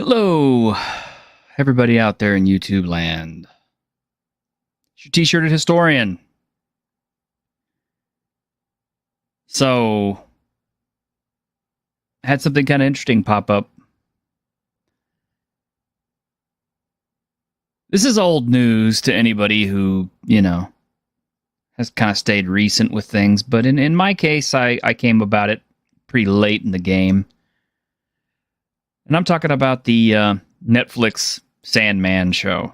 Hello, everybody out there in YouTube land. It's your T-shirted historian. So, I had something kind of interesting pop up. This is old news to anybody who, has kind of stayed recent with things. But in my case, I came about it pretty late in the game. And I'm talking about the Netflix Sandman show.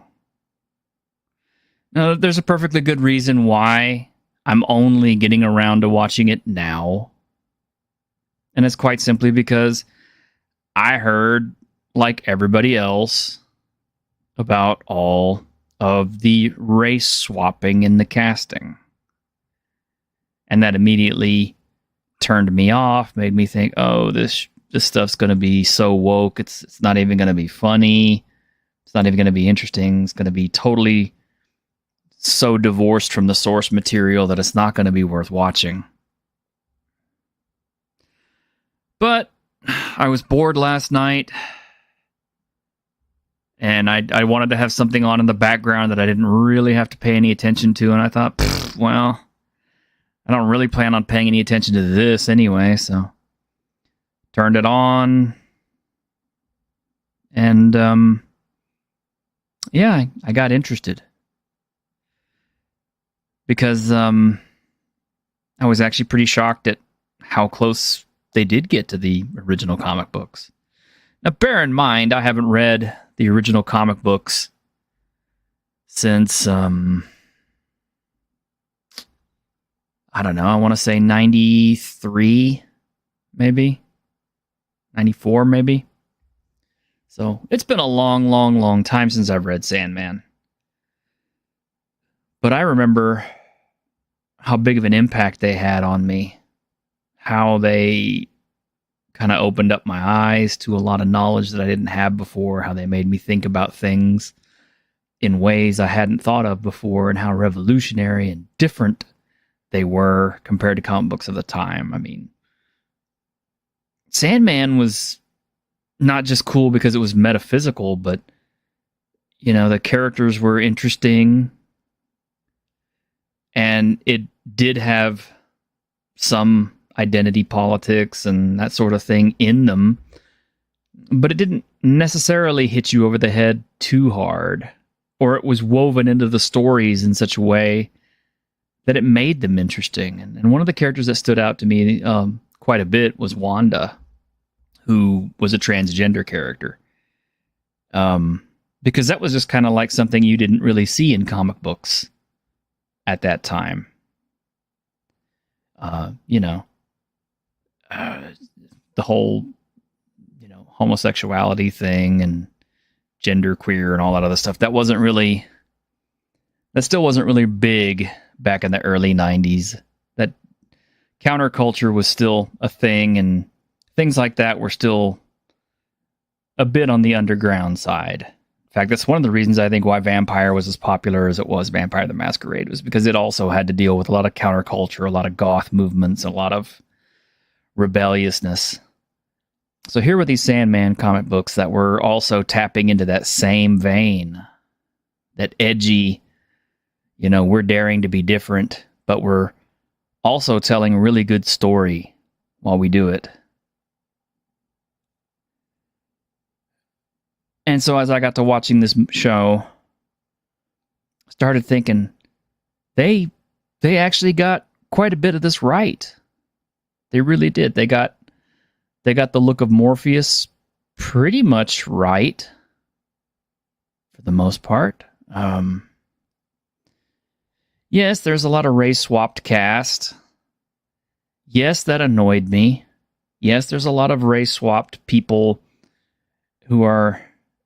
Now, there's a perfectly good reason why I'm only getting around to watching it now. And it's quite simply because I heard, like everybody else, about all of the race swapping in the casting. And that immediately turned me off, made me think, oh, this stuff's going to be so woke, it's not even going to be funny, it's not even going to be interesting, it's going to be totally so divorced from the source material that it's not going to be worth watching. But I was bored last night, and I wanted to have something on in the background that I didn't really have to pay any attention to, and I thought, well, I don't really plan on paying any attention to this anyway, so turned it on, and I got interested. Because I was actually pretty shocked at how close they did get to the original comic books. Now, bear in mind, I haven't read the original comic books since, I don't know, I want to say 93, maybe? 94, maybe? So, it's been a long time since I've read Sandman. But I remember how big of an impact they had on me. How they kind of opened up my eyes to a lot of knowledge that I didn't have before. How they made me think about things in ways I hadn't thought of before. And how revolutionary and different they were compared to comic books of the time. I mean, Sandman was not just cool because it was metaphysical, but, the characters were interesting. And it did have some identity politics and that sort of thing in them. But it didn't necessarily hit you over the head too hard. Or it was woven into the stories in such a way that it made them interesting. And one of the characters that stood out to me quite a bit was Wanda, who was a transgender character. Because that was just kind of like something you didn't really see in comic books at that time. The whole, homosexuality thing and gender queer and all that other stuff, that still wasn't really big back in the early 90s. That counterculture was still a thing, and things like that were still a bit on the underground side. In fact, that's one of the reasons I think why Vampire was as popular as it was, Vampire the Masquerade, was because it also had to deal with a lot of counterculture, a lot of goth movements, a lot of rebelliousness. So here were these Sandman comic books that were also tapping into that same vein, that edgy, we're daring to be different, but we're also telling a really good story while we do it. And so as I got to watching this show, I started thinking, they actually got quite a bit of this right. They really did. They got the look of Morpheus pretty much right, for the most part. Yes, there's a lot of race-swapped cast. Yes, that annoyed me. Yes, there's a lot of race-swapped people who are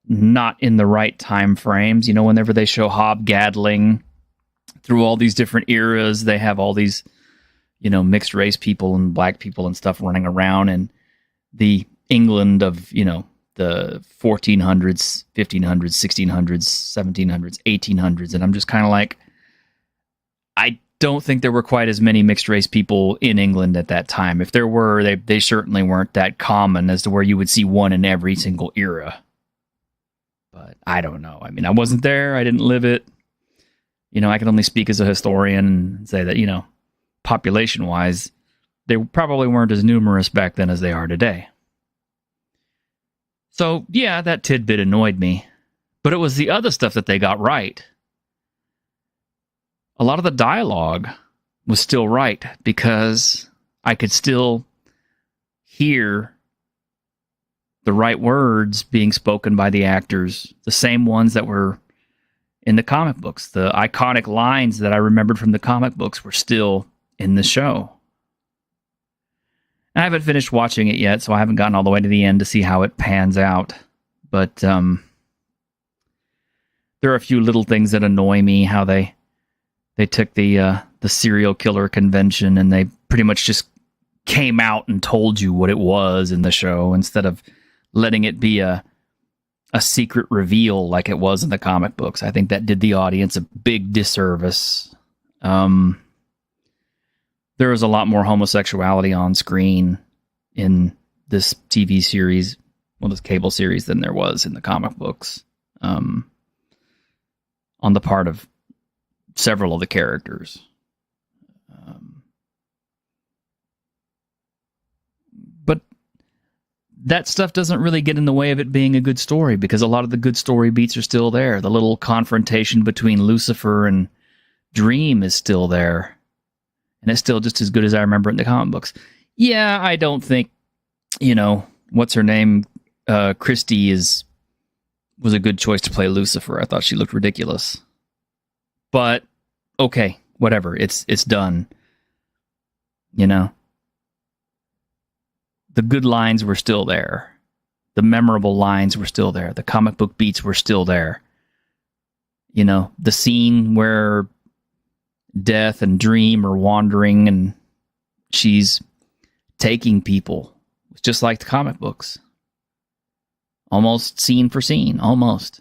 not in the right time frames. Whenever they show hobgaddling through all these different eras, they have all these, mixed race people and black people and stuff running around, and the England of, the 1400s, 1500s, 1600s, 1700s, 1800s. And I'm just kind of like, I don't think there were quite as many mixed race people in England at that time. If there were, they certainly weren't that common as to where you would see one in every single era. But I don't know. I mean, I wasn't there. I didn't live it. I can only speak as a historian and say that, population-wise, they probably weren't as numerous back then as they are today. So, yeah, that tidbit annoyed me. But it was the other stuff that they got right. A lot of the dialogue was still right because I could still hear the right words being spoken by the actors, the same ones that were in the comic books. The iconic lines that I remembered from the comic books were still in the show. I haven't finished watching it yet, so I haven't gotten all the way to the end to see how it pans out. But there are a few little things that annoy me, how they took the serial killer convention and they pretty much just came out and told you what it was in the show instead of letting it be a secret reveal like it was in the comic books. I think that did the audience a big disservice. There was a lot more homosexuality on screen in this TV series, this cable series, than there was in the comic books. On the part of several of the characters. But that stuff doesn't really get in the way of it being a good story because a lot of the good story beats are still there. The little confrontation between Lucifer and Dream is still there. And it's still just as good as I remember it in the comic books. Yeah, I don't think, what's her name? Christie was a good choice to play Lucifer. I thought she looked ridiculous. But, okay, whatever. It's done. The good lines were still there. The memorable lines were still there. The comic book beats were still there. The scene where Death and Dream are wandering and she's taking people. It's just like the comic books. Almost scene for scene, almost.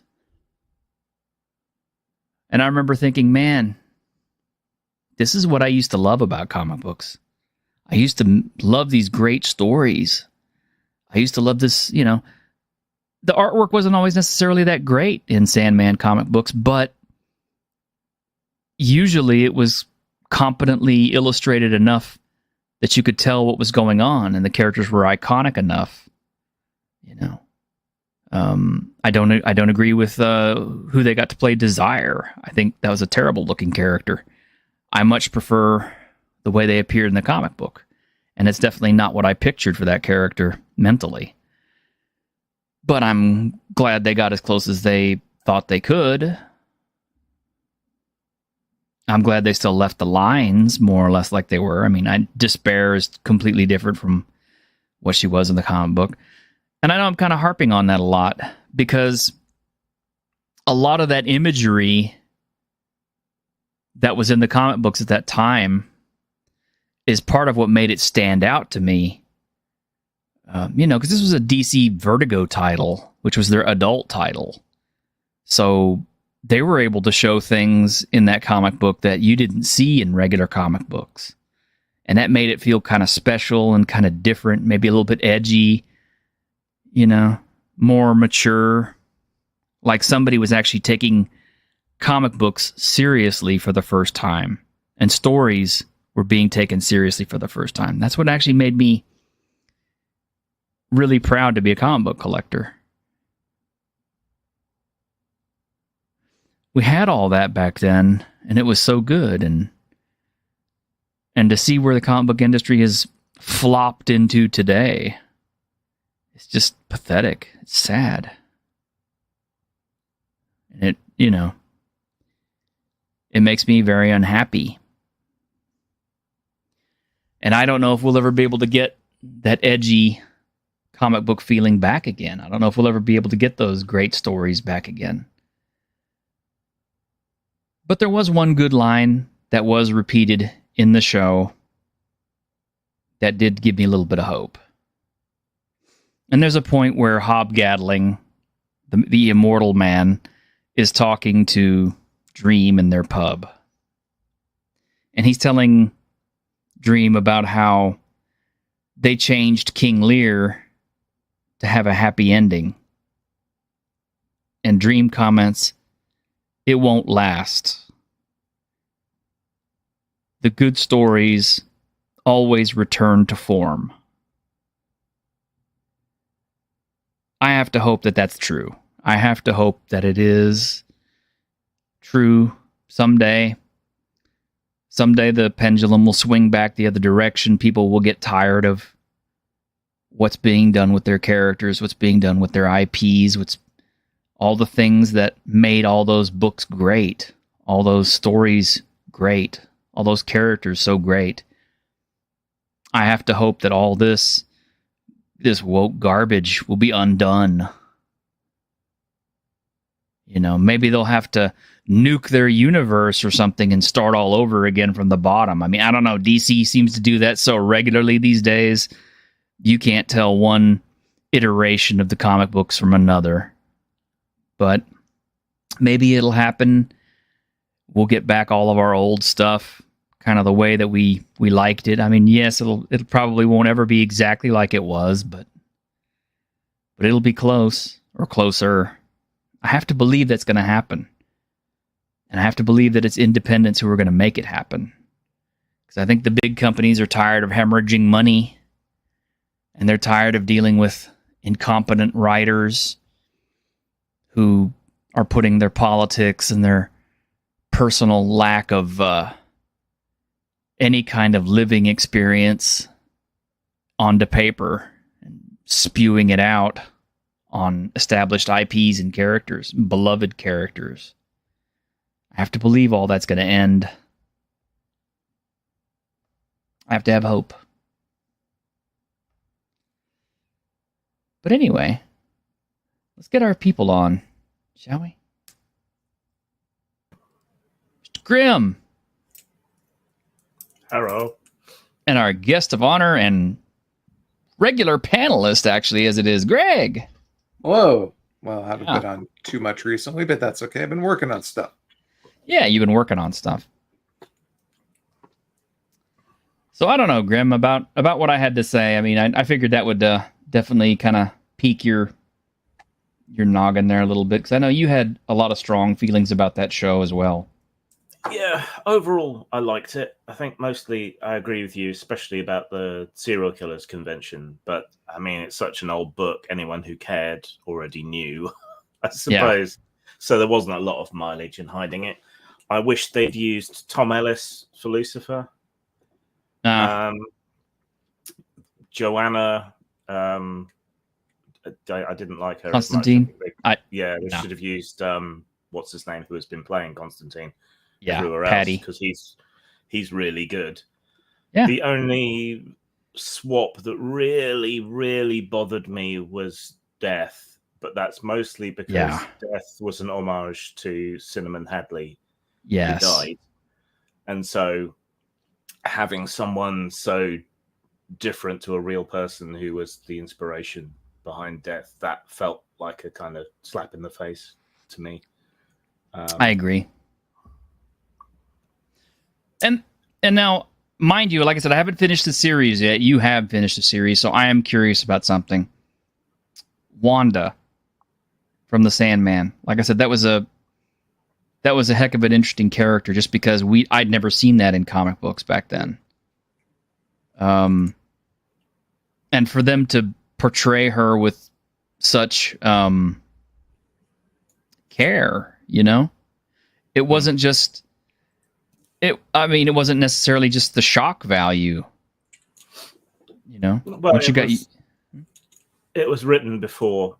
And I remember thinking, man, this is what I used to love about comic books. I used to love these great stories. I used to love this, the artwork wasn't always necessarily that great in Sandman comic books, but usually it was competently illustrated enough that you could tell what was going on and the characters were iconic enough. I don't agree with who they got to play Desire. I think that was a terrible looking character. I much prefer the way they appeared in the comic book. And it's definitely not what I pictured for that character mentally. But I'm glad they got as close as they thought they could. I'm glad they still left the lines more or less like they were. I mean, Despair is completely different from what she was in the comic book. And I know I'm kind of harping on that a lot because a lot of that imagery that was in the comic books at that time is part of what made it stand out to me. Because this was a DC Vertigo title, which was their adult title. So they were able to show things in that comic book that you didn't see in regular comic books. And that made it feel kind of special and kind of different, maybe a little bit edgy, more mature. Like somebody was actually taking comic books seriously for the first time. And stories were being taken seriously for the first time. That's what actually made me really proud to be a comic book collector. We had all that back then, and it was so good. And to see where the comic book industry has flopped into today, it's just pathetic. It's sad. And it makes me very unhappy. And I don't know if we'll ever be able to get that edgy comic book feeling back again. I don't know if we'll ever be able to get those great stories back again. But there was one good line that was repeated in the show that did give me a little bit of hope. And there's a point where Hobgadling, the immortal man, is talking to Dream in their pub. And he's telling Dream about how they changed King Lear to have a happy ending. and Dream comments, it won't last. The good stories always return to form. I have to hope that that's true. I have to hope that it is true someday. Someday the pendulum will swing back the other direction. People will get tired of what's being done with their characters, what's being done with their IPs, what's all the things that made all those books great, all those stories great, all those characters so great. I have to hope that all this woke garbage will be undone. You know, maybe they'll have to nuke their universe or something and start all over again from the bottom. I mean, I don't know. DC seems to do that so regularly these days. You can't tell one iteration of the comic books from another. But maybe it'll happen. We'll get back all of our old stuff, kind of the way that we liked it. I mean, yes, it probably won't ever be exactly like it was, but it'll be close or closer. I have to believe that's going to happen. And I have to believe that it's independents who are going to make it happen. Because I think the big companies are tired of hemorrhaging money. And they're tired of dealing with incompetent writers who are putting their politics and their personal lack of any kind of living experience onto paper and spewing it out on established IPs and characters, beloved characters. I have to believe all that's going to end. I have to have hope. But anyway, let's get our people on, shall we? Mr. Grimm. Hello. And our guest of honor and regular panelist, actually, as it is, Greg. Hello. Well, I haven't been on too much recently, but that's okay. I've been working on stuff. Yeah, you've been working on stuff. So I don't know, Grim, about what I had to say. I mean, I figured that would definitely kind of pique your noggin there a little bit, because I know you had a lot of strong feelings about that show as well. Yeah, overall, I liked it. I think mostly I agree with you, especially about the serial killers convention. But, I mean, it's such an old book. Anyone who cared already knew, I suppose. Yeah. So there wasn't a lot of mileage in hiding it. I wish they'd used Tom Ellis for Lucifer. Joanna, I didn't like her Constantine. They should have used what's his name, who has been playing Constantine. Yeah, Patty, because he's really good. Yeah. The only swap that really bothered me was Death, but that's mostly because Death was an homage to Cinnamon Hadley. Yes. Who died. And so having someone so different to a real person who was the inspiration behind Death, that felt like a kind of slap in the face to me. I agree. And now, mind you, like I said, I haven't finished the series yet. You have finished the series, so I am curious about something. Wanda from The Sandman. Like I said, that was a heck of an interesting character, just because I'd never seen that in comic books back then. And for them to portray her with such care, it wasn't just. It wasn't necessarily just the shock value, Well, it was written before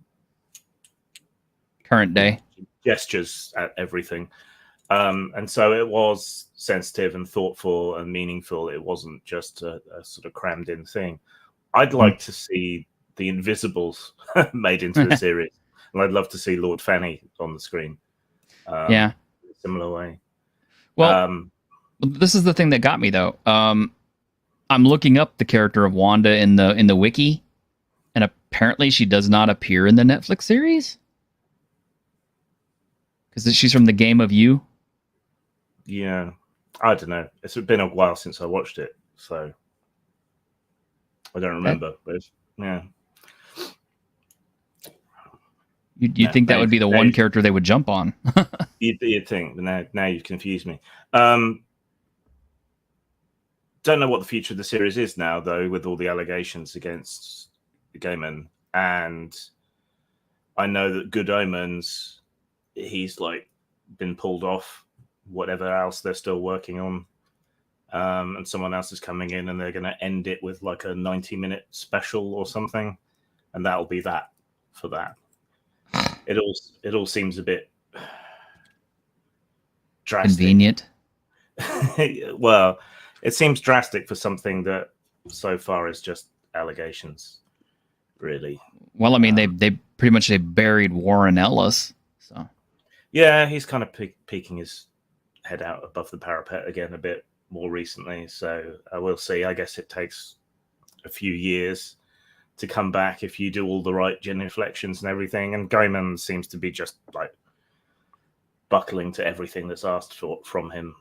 current day gestures at everything, and so it was sensitive and thoughtful and meaningful. It wasn't just a sort of crammed in thing. I'd like to see the Invisibles made into a series, and I'd love to see Lord Fanny on the screen. In a similar way. Well. This is the thing that got me, though. I'm looking up the character of Wanda in the wiki, and apparently she does not appear in the Netflix series because she's from the Game of You. Yeah, I don't know. It's been a while since I watched it, so I don't remember. But yeah, You'd think that would be the one character they would jump on. You'd think, but now you've confused me. Don't know what the future of the series is now, though, with all the allegations against Gaiman. And I know that Good Omens, he's like been pulled off, whatever else they're still working on. And someone else is coming in and they're going to end it with like a 90-minute special or something. And that'll be that for that. It all seems a bit drastic. Convenient. Well, it seems drastic for something that so far is just allegations, really. Well, I mean, they pretty much buried Warren Ellis. So yeah, he's kind of peeking his head out above the parapet again a bit more recently. So we'll see. I guess it takes a few years to come back if you do all the right genuflections and everything. And Gaiman seems to be just like buckling to everything that's asked from him.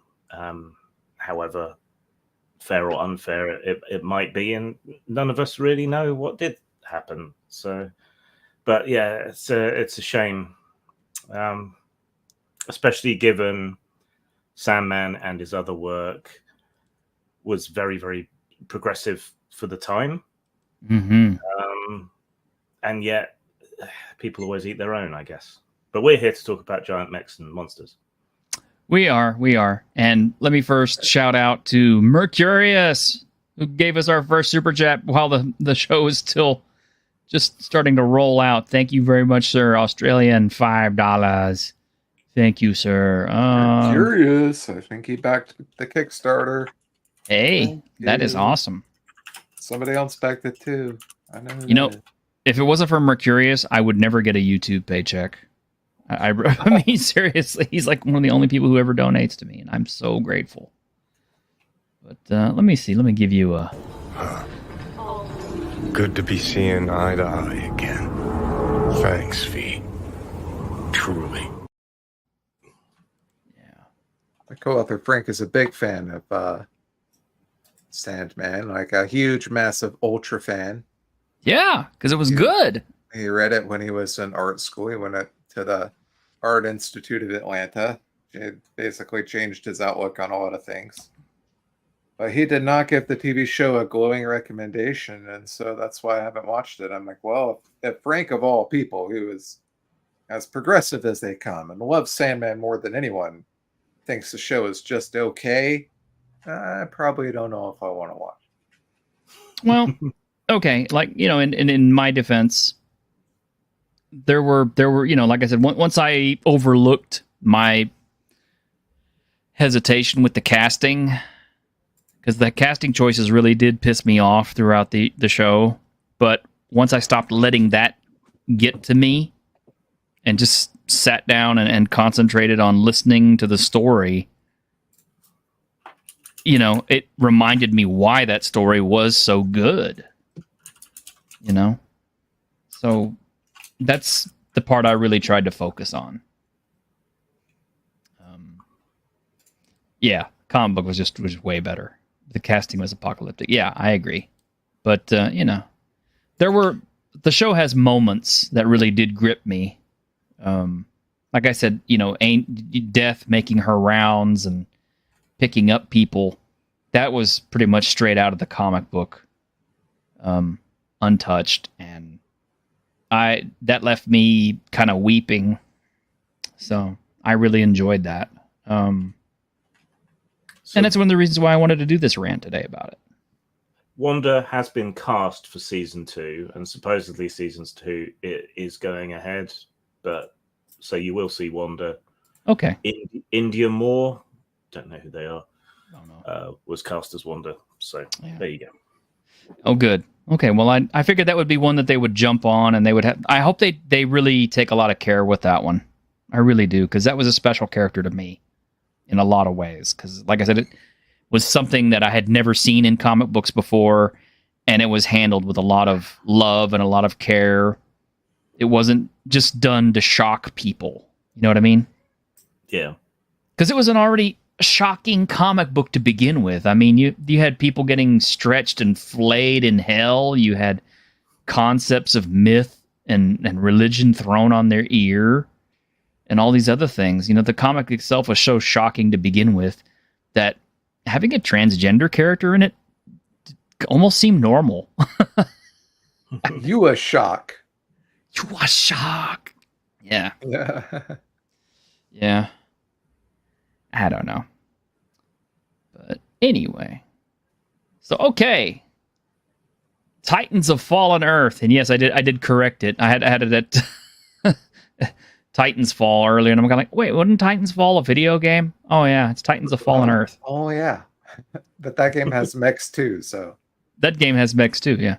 However fair or unfair it might be, and none of us really know what did happen. So, but yeah, it's a shame, especially given Sandman and his other work was very, very progressive for the time. Mm-hmm. And yet people always eat their own, I guess. But we're here to talk about giant mechs and monsters. We are. And let me first shout out to Mercurius, who gave us our first super chat while the show is still just starting to roll out. Thank you very much, sir. Australian $5. Thank you, sir. Mercurius, I think he backed the Kickstarter. Hey, that is awesome. Somebody else backed it too. I know. You know, if it wasn't for Mercurius, I would never get a YouTube paycheck. I mean, seriously, he's like one of the only people who ever donates to me, and I'm so grateful. But let me see. Let me give you a... Good to be seeing eye to eye again. Thanks, V. Truly. Yeah. My co-author Frank is a big fan of Sandman, like a huge, massive, ultra fan. Yeah, because it was good. He read it when he was in art school. He went to the Art Institute of Atlanta. It basically changed his outlook on a lot of things. But he did not give the TV show a glowing recommendation, and so that's why I haven't watched it. I'm like, well, if Frank, of all people, who is as progressive as they come and loves Sandman more than anyone, thinks the show is just okay, I probably don't know if I want to watch. Well, okay, like, you know, in my defense, there were, you know, like I said, once I overlooked my hesitation with the casting, because the casting choices really did piss me off throughout the show, but once I stopped letting that get to me and just sat down and concentrated on listening to the story, you know, it reminded me why that story was so good. You know? So that's the part I really tried to focus on. Yeah, comic book was just way better. The casting was apocalyptic. Yeah, I agree. But, you know, the show has moments that really did grip me. Like I said, you know, Death making her rounds and picking up people, that was pretty much straight out of the comic book, untouched, and that left me kind of weeping. So I really enjoyed that. And that's one of the reasons why I wanted to do this rant today about it. Wanda has been cast for season 2, and supposedly season 2 is going ahead. But so you will see Wanda. Okay. India Moore, don't know who they are. Oh, no. Was cast as Wanda. So yeah. There you go. Oh, good. Okay. Well, I figured that would be one that they would jump on, and they would have. I hope they really take a lot of care with that one. I really do, because that was a special character to me in a lot of ways. Because, like I said, it was something that I had never seen in comic books before, and it was handled with a lot of love and a lot of care. It wasn't just done to shock people. You know what I mean? Yeah. Because it was an already shocking comic book to begin with. I mean, you had people getting stretched and flayed in hell. You had concepts of myth and religion thrown on their ear and all these other things. You know, the comic itself was so shocking to begin with that having a transgender character in it almost seemed normal. You a shock. You a shock. Yeah. Yeah. Yeah. I don't know. But anyway. So, okay. Titans of Fallen Earth. And yes, I did correct it. I had it at Titans Fall earlier, and I'm kind of like, wait, wasn't Titans Fall a video game? Oh yeah, it's Titans of Fallen Earth. Oh yeah. But that game has mechs too, so. That game has mechs too, yeah.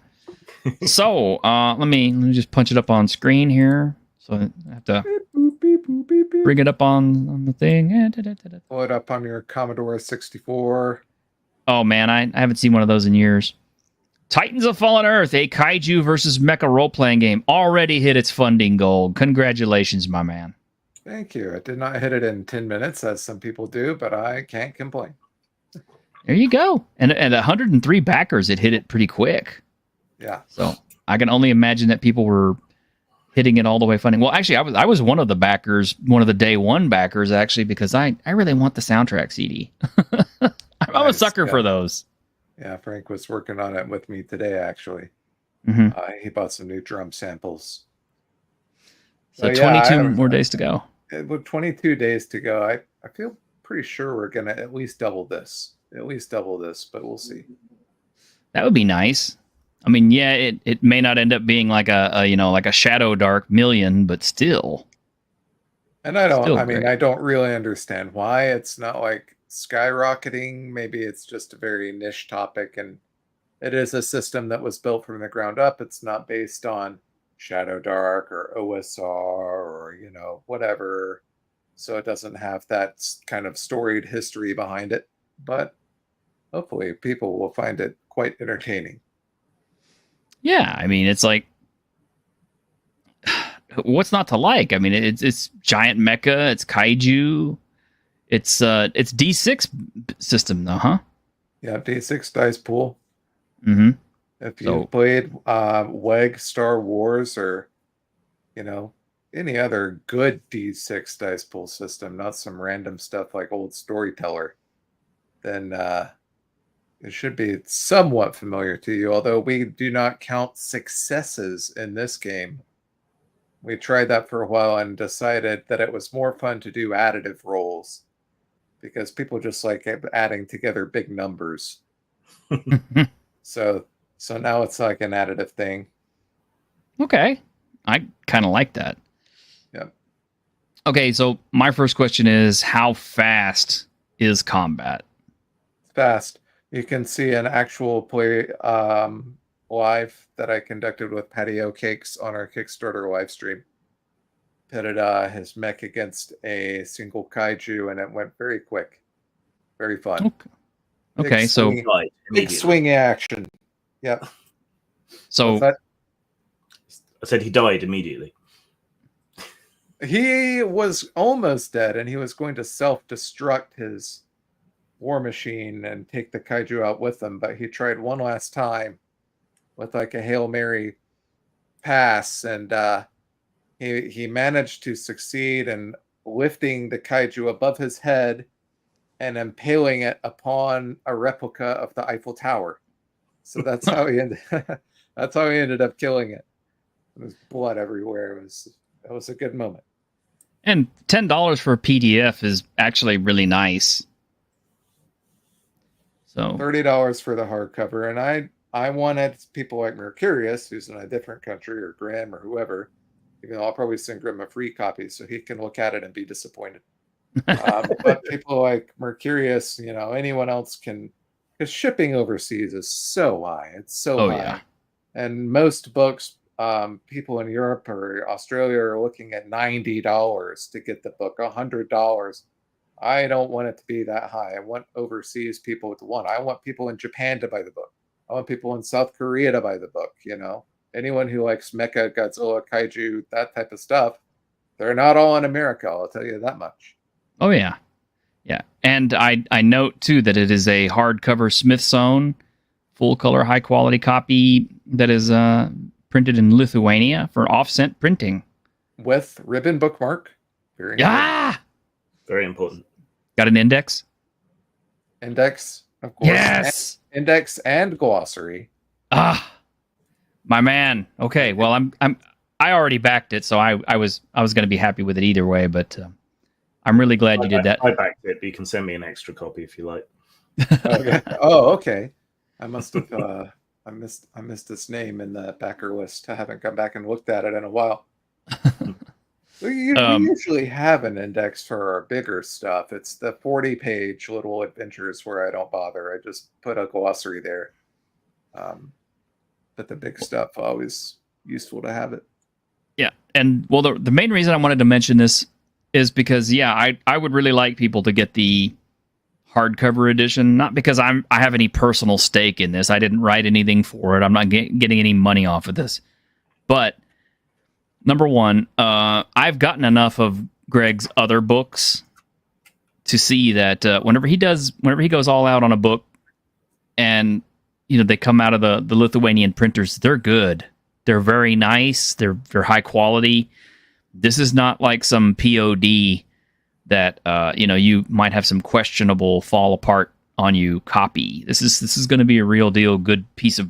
So, let me just punch it up on screen here. So I have to bring it up on the thing. Pull it up on your Commodore 64. Oh man, I haven't seen one of those in years. Titans of Fallen Earth, a kaiju versus mecha role-playing game, already hit its funding goal. Congratulations, my man. Thank you. I did not hit it in 10 minutes, as some people do, but I can't complain. There you go. And at 103 backers, it hit it pretty quick. Yeah. So I can only imagine that people were hitting it all the way funding. Well, actually, I was one of the backers, one of the day one backers, actually, because I really want the soundtrack CD. I'm a sucker for those. Yeah, Frank was working on it with me today, actually. Mm-hmm. He bought some new drum samples. So 22 more days to go. With 22 days to go, I feel pretty sure we're going to at least double this. But we'll see. That would be nice. I mean, yeah, it may not end up being like a Shadow Dark million, but still. And I don't really understand why it's not like skyrocketing. Maybe it's just a very niche topic, and it is a system that was built from the ground up. It's not based on Shadow Dark or OSR or whatever, so it doesn't have that kind of storied history behind it. But hopefully people will find it quite entertaining. Yeah, I mean, it's like, what's not to like? I mean, it's giant mecha, it's kaiju. It's D6 system though, huh? Yeah, D6 dice pool. Mm-hmm. If you played WEG Star Wars or any other good D6 dice pool system, not some random stuff like Old Storyteller, then it should be somewhat familiar to you. Although we do not count successes in this game. We tried that for a while and decided that it was more fun to do additive rolls, because people just like adding together big numbers. So now it's like an additive thing. Okay. I kind of like that. Yeah. Okay, so my first question is, how fast is combat? Fast. You can see an actual play live that I conducted with Patio Cakes on our Kickstarter live stream. Pitted his mech against a single kaiju, and it went very quick. Very fun. Okay, so big swing action. Yep. So I said he died immediately. He was almost dead, and he was going to self-destruct his war machine and take the kaiju out with him, but he tried one last time with like a Hail Mary pass, and he managed to succeed in lifting the kaiju above his head and impaling it upon a replica of the Eiffel Tower. So that's how he ended up killing it. There was blood everywhere. It was a good moment. And $10 for a PDF is actually really nice. So $30 for the hardcover, and I wanted people like Mercurius, who's in a different country, or Graham, or whoever. Even though I'll probably send Grim a free copy so he can look at it and be disappointed. But people like Mercurius, anyone else can, because shipping overseas is so high. It's so high. Yeah. And most books, people in Europe or Australia are looking at $90 to get the book, $100. I don't want it to be that high. I want overseas people to want. I want people in Japan to buy the book. I want people in South Korea to buy the book, Anyone who likes mecha, Godzilla, kaiju, that type of stuff, they're not all in America, I'll tell you that much. Oh, yeah. Yeah. And I note, too, that it is a hardcover Smithsonian, full-color, high-quality copy that is printed in Lithuania for offset printing. With ribbon bookmark. Very nice. Ah! Very important. Got an index? Index, of course. Yes! Index and glossary. Ah! My man. Okay, well, I already backed it, so I was going to be happy with it either way, but I'm really glad you did that. I backed it, but you can send me an extra copy if you like. Okay. Oh, okay. I must have I missed its name in the backer list. I haven't gone back and looked at it in a while. We usually have an index for our bigger stuff. It's the 40-page little adventures where I don't bother. I just put a glossary there. But the big stuff, always useful to have it. Yeah, and well, the main reason I wanted to mention this is because, I would really like people to get the hardcover edition, not because I have any personal stake in this. I didn't write anything for it. I'm not getting any money off of this. But number one, I've gotten enough of Greg's other books to see that whenever he goes all out on a book, and they come out of the Lithuanian printers, they're good. They're very nice. They're high quality. This is not like some POD that you might have some questionable fall apart on you copy. This is going to be a real deal good piece of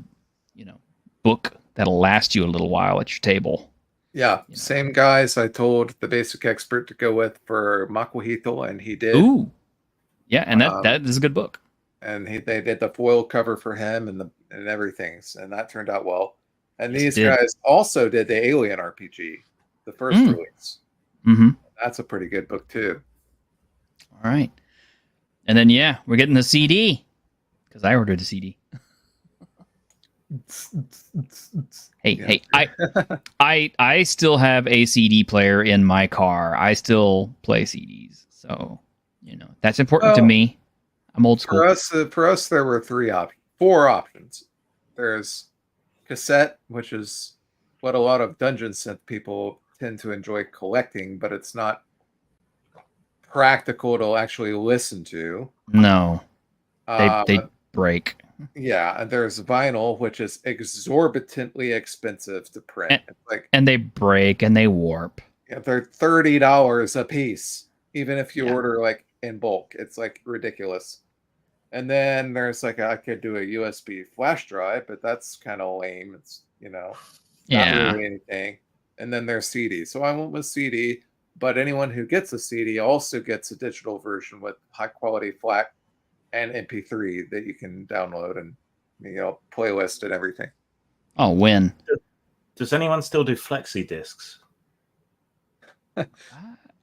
book that'll last you a little while at your table. Yeah, same guys I told the basic expert to go with for Makuhito, and he did. Ooh, yeah, and that is a good book. And they did the foil cover for him and everything, and that turned out well. And these guys also did the Alien RPG, the first release. Mm-hmm. That's a pretty good book too. All right, and then we're getting the CD because I ordered the CD. Hey, I still have a CD player in my car. I still play CDs, so that's important to me. I'm old school. For us, there were four options. There's cassette, which is what a lot of Dungeon Synth people tend to enjoy collecting, but it's not practical to actually listen to. No, they break. Yeah, and there's vinyl, which is exorbitantly expensive to print. And they break and they warp. Yeah, they're $30 a piece, even if you order in bulk. It's ridiculous. And then there's I could do a USB flash drive, but that's kind of lame. It's not really anything. And then there's CD. So I went with CD, but anyone who gets a CD also gets a digital version with high quality FLAC and MP3 that you can download and playlist and everything. Oh, when? Does anyone still do flexi discs? I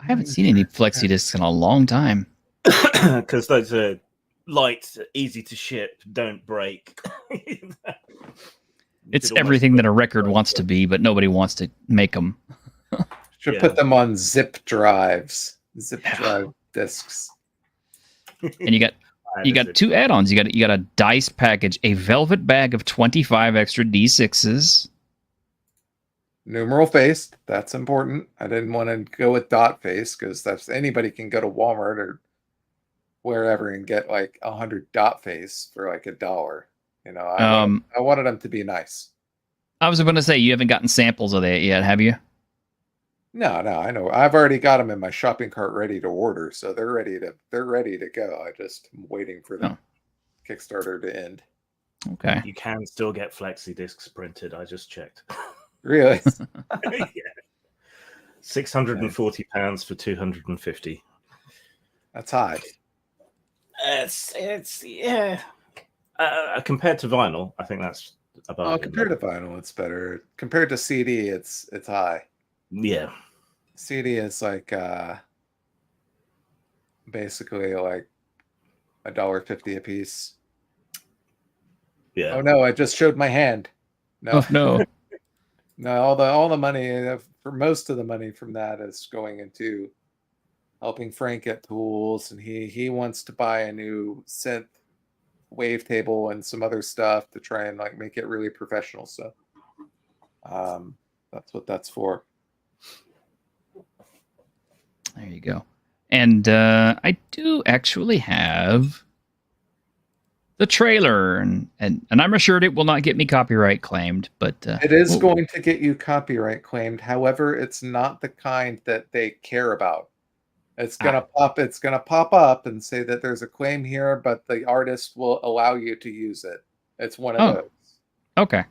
haven't seen any flexi discs in a long time. Because those are light, easy to ship, don't break. It's everything that a record wants to be, but nobody wants to make them. Should put them on zip drives, drive discs. And you got two add-ons. You got a dice package, a velvet bag of 25 extra D6s. Numeral faced. That's important. I didn't want to go with dot face because anybody can go to Walmart or wherever and get 100 dot face for $1. I wanted them to be nice. I was going to say, you haven't gotten samples of that yet, have you? No, I know. I've already got them in my shopping cart ready to order, so they're ready to go. I just am waiting for the Kickstarter to end. Okay. You can still get flexi discs printed. I just checked. Really? Yeah. £640 for 250. That's high. It's compared to vinyl, I think that's about. Compared to vinyl, it's better. Compared to CD, it's high. Yeah. CD is basically $1.50 a piece. Yeah. Oh no, I just showed my hand. No. Oh, no. No, all the money for most of the money from that is going into helping Frank get tools, and he wants to buy a new synth wavetable and some other stuff to try and make it really professional. So that's what that's for. There you go. And I do actually have the trailer, and I'm assured it will not get me copyright claimed, but it is going to get you copyright claimed. However, it's not the kind that they care about. It's gonna pop up and say that there's a claim here, but the artist will allow you to use it. It's one of those. Okay.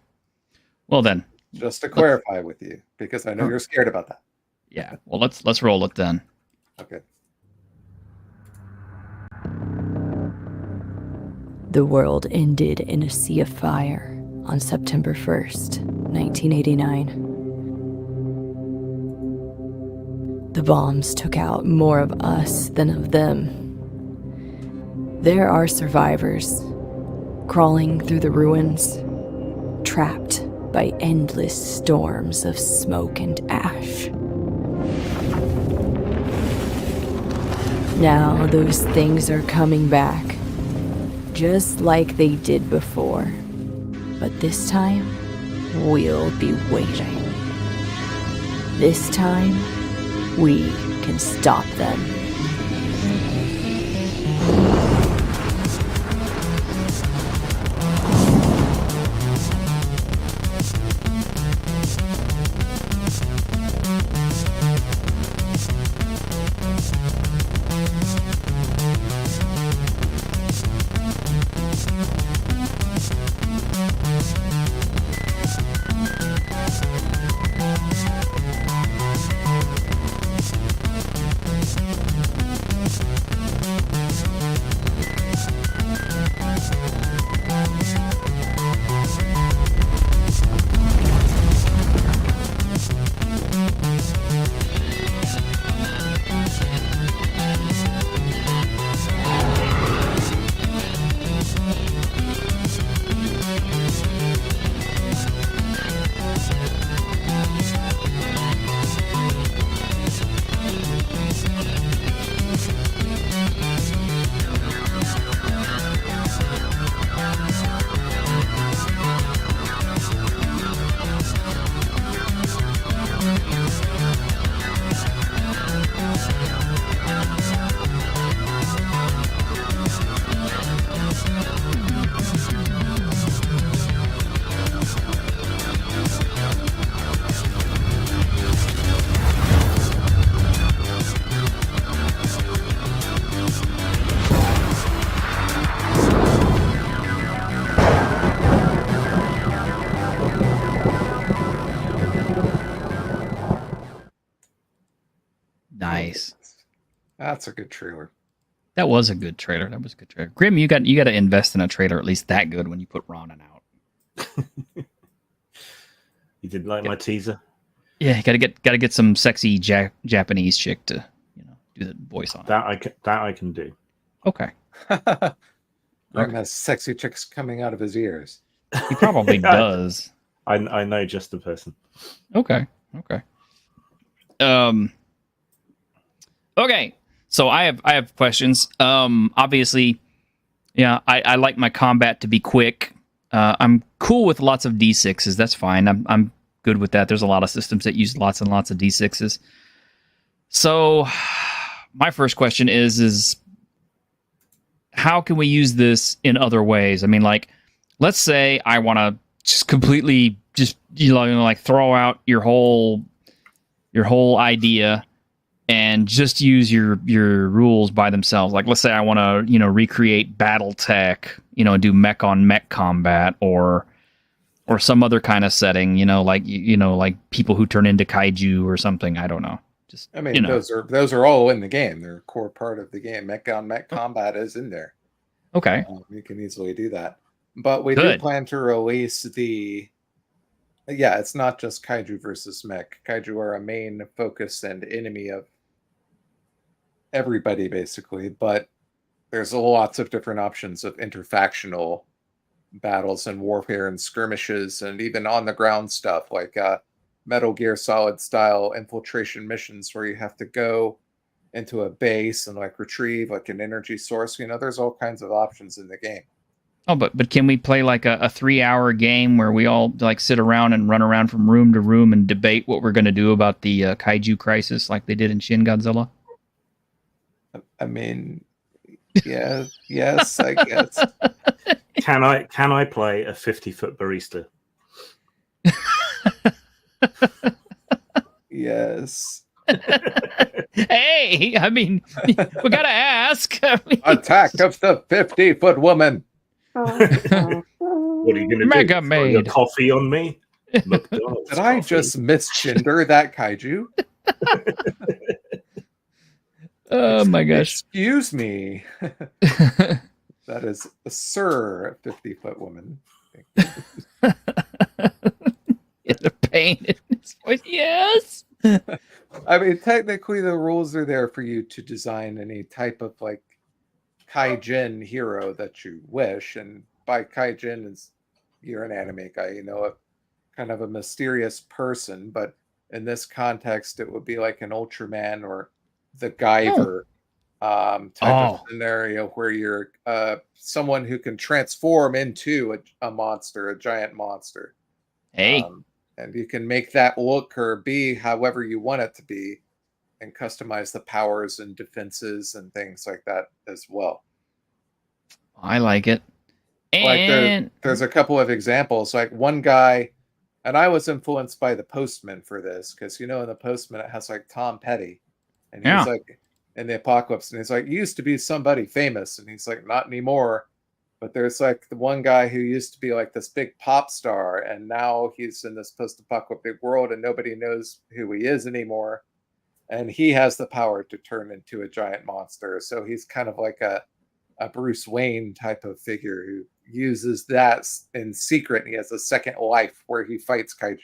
Well then, just to clarify with you, because I know you're scared about that. Yeah. Well, let's roll it then. Okay. The world ended in a sea of fire on September 1st, 1989. The bombs took out more of us than of them. There are survivors crawling through the ruins, trapped by endless storms of smoke and ash. Now those things are coming back, just like they did before. But this time, we'll be waiting. This time, we can stop them. Nice. That's a good trailer. That was a good trailer. Grim, you got to invest in a trailer at least that good when you put Ronan out. You didn't like my teaser? Yeah, you got to get some sexy Japanese chick to do the voice on it. That I can do. Okay. Grim has sexy chicks coming out of his ears. He probably does. I know just the person. Okay. Okay. So I have questions. Obviously, yeah, I like my combat to be quick. I'm cool with lots of D6s. That's fine. I'm good with that. There's a lot of systems that use lots and lots of D6s. So my first question is how can we use this in other ways? I mean, like, let's say I want to just completely throw out your whole idea and just use your rules by themselves. Like, let's say I want to, recreate BattleTech, do mech on mech combat or some other kind of setting, like people who turn into kaiju or something. I don't know. Those are all in the game. They're a core part of the game. Mech on mech combat is in there. Okay. You can easily do that. But we do plan to release it's not just kaiju versus mech. Kaiju are a main focus and enemy of everybody, basically. But there's lots of different options of interfactional battles and warfare and skirmishes and even on-the-ground stuff like Metal Gear Solid style infiltration missions where you have to go into a base and retrieve an energy source. There's all kinds of options in the game. Oh, but can we play like a 3-hour game where we all sit around and run around from room to room and debate what we're going to do about the kaiju crisis like they did in Shin Godzilla? I mean, yes, I guess. Can I play a 50-foot barista? Yes. Hey, I mean, we gotta ask. I mean, Attack of the 50-foot woman. What are you going to Mega do? Throw your Maid. coffee on me? McDonald's Did I coffee. just misgender that kaiju? Oh my gosh. Excuse me. That is a Sir 50-foot woman. Yeah, the pain in his voice. Yes. I mean, technically, the rules are there for you to design any type of like kaijin hero that you wish. And by kaijin, is you're an anime guy, you know, a kind of a mysterious person. But in this context, it would be like an Ultraman or the Guyver type of scenario where you're someone who can transform into a monster, a giant monster. Hey. And you can make that look or be however you want it to be and customize the powers and defenses and things like that as well. I like it. And Like there's a couple of examples. Like one guy, and I was influenced by the Postman for this because, you know, in the Postman, it has like Tom Petty. And he's like in the Apocalypse. And he's like, used to be somebody famous. And he's like, not anymore. But there's like the one guy who used to be like this big pop star, and now he's in this post-apocalyptic world, and nobody knows who he is anymore. And he has the power to turn into a giant monster. So he's kind of like a Bruce Wayne type of figure who uses that in secret. And he has a second life where he fights kaiju.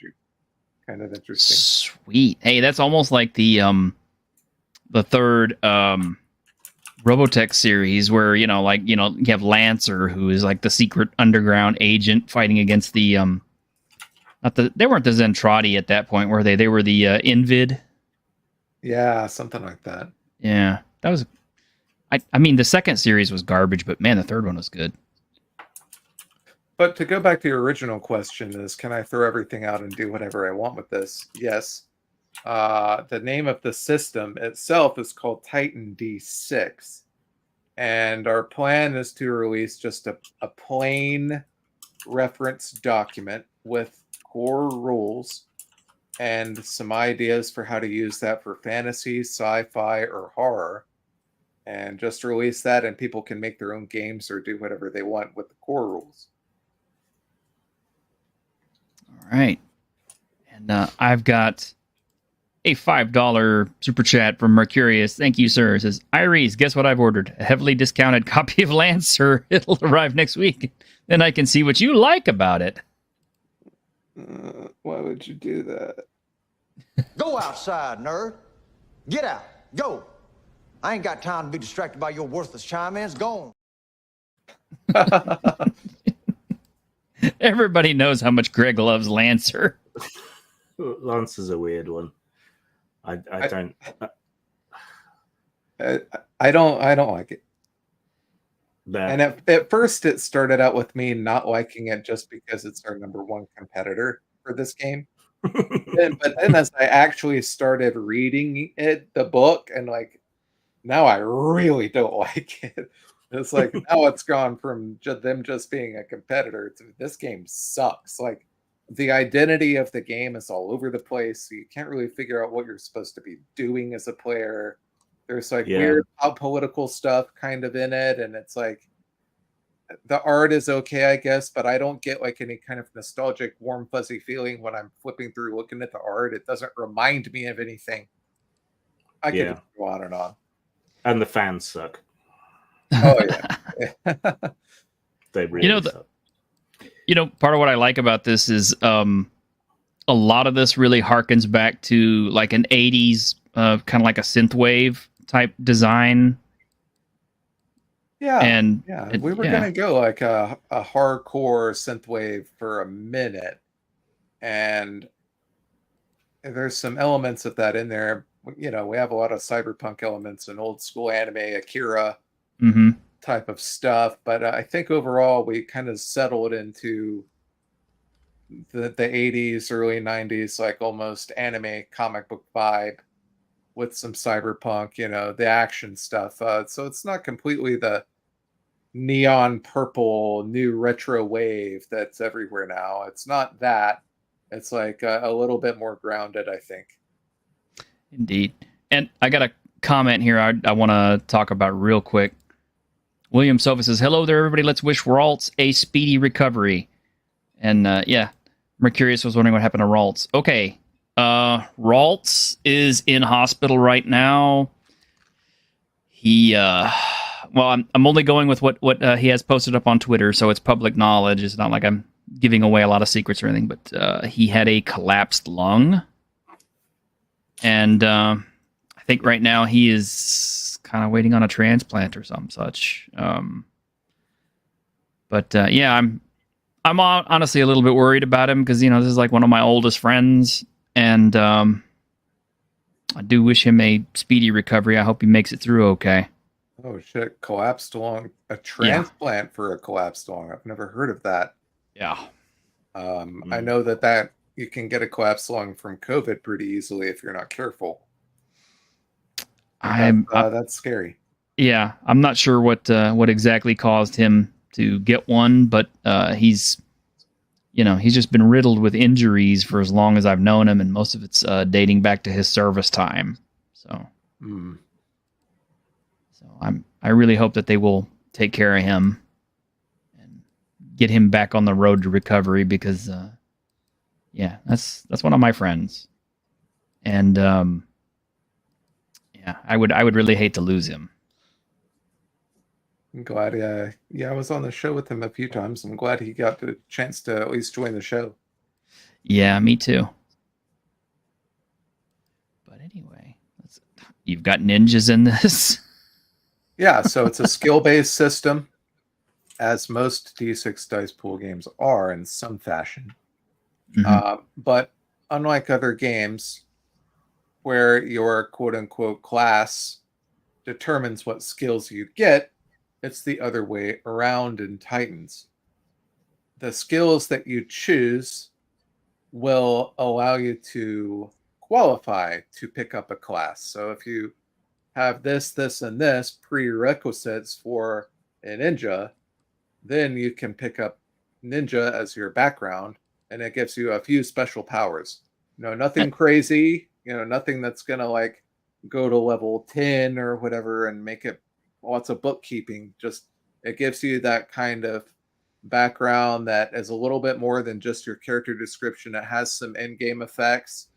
Kind of interesting. Sweet. Hey, that's almost like the third Robotech series where, you you have Lancer, who is like the secret underground agent fighting against the they weren't the Zentradi at that point, were they? They were the Invid. Yeah, something like that. Yeah, that was. I mean, the second series was garbage, but man, the third one was good. But to go back to your original question is, can I throw everything out and do whatever I want with this? Yes. The name of the system itself is called Titan D6. And our plan is to release just a plain reference document with core rules and some ideas for how to use that for fantasy, sci-fi, or horror. And just release that, and people can make their own games or do whatever they want with the core rules. All right. And I've got a $5 super chat from Mercurius. Thank you, sir. It says, Iris, guess what I've ordered? A heavily discounted copy of Lancer. It'll arrive next week. Then I can see what you like about it. Why would you do that? Go outside, nerd. Get out. Go. I ain't got time to be distracted by your worthless chime-ins. Go on. Everybody knows how much Greg loves Lancer. Lancer's a weird one. I don't like it. And at first it started out with me not liking it just because it's our number one competitor for this game. But then as I actually started reading the book, and like now I really don't like it. It's like now it's gone from them just being a competitor to this game sucks. Like the identity of the game is all over the place. So you can't really figure out what you're supposed to be doing as a player. There's like weird political stuff kind of in it. And it's like the art is okay, I guess, but I don't get like any kind of nostalgic, warm, fuzzy feeling when I'm flipping through looking at the art. It doesn't remind me of anything. I could go on and on. And the fans suck. Oh yeah. They really suck. Part of what I like about this is a lot of this really harkens back to like an 80s kind of like a synthwave type design. Yeah. And we were going to go like a hardcore synthwave for a minute. And there's some elements of that in there. We have a lot of cyberpunk elements and old school anime, Akira type of stuff. But I think overall we kind of settled into the 80s, early 90s, like almost anime comic book vibe with some cyberpunk, the action stuff. So it's not completely the neon purple new retro wave that's everywhere now. It's not that. It's like a little bit more grounded, I think. Indeed. And I got a comment here I want to talk about real quick. William Sofa says, hello there, everybody. Let's wish Ralts a speedy recovery. And yeah, Mercurius was wondering what happened to Ralts. Okay. Ralts is in hospital right now. He, well, I'm only going with what he has posted up on Twitter, so it's public knowledge. It's not like I'm giving away a lot of secrets or anything, but he had a collapsed lung. And I think right now he is kind of waiting on a transplant or some such. But yeah, I'm honestly a little bit worried about him because, you know, this is like one of my oldest friends, and I do wish him a speedy recovery. I hope he makes it through okay. Oh shit! Collapsed lung, a transplant for a collapsed lung. I've never heard of that. Yeah. I know that you can get a collapsed lung from COVID pretty easily if you're not careful. That's scary. Yeah, I'm not sure what exactly caused him to get one, but he's just been riddled with injuries for as long as I've known him, and most of it's dating back to his service time. So, I really hope that they will take care of him and get him back on the road to recovery because, yeah, that's one of my friends, and yeah, I would really hate to lose him. I'm glad. I was on the show with him a few times. I'm glad he got the chance to at least join the show. Yeah, me too. But anyway, you've got ninjas in this. Yeah, so it's a skill-based system, as most D6 dice pool games are in some fashion. Mm-hmm. But unlike other games, where your quote-unquote class determines what skills you get, it's the other way around in Titans. The skills that you choose will allow you to qualify to pick up a class. So if you have this, and this prerequisites for a ninja, then you can pick up ninja as your background, and it gives you a few special powers. Nothing crazy, nothing that's gonna like go to level 10 or whatever and make it lots of bookkeeping. Just it gives you that kind of background that is a little bit more than just your character description. It has some in-game effects.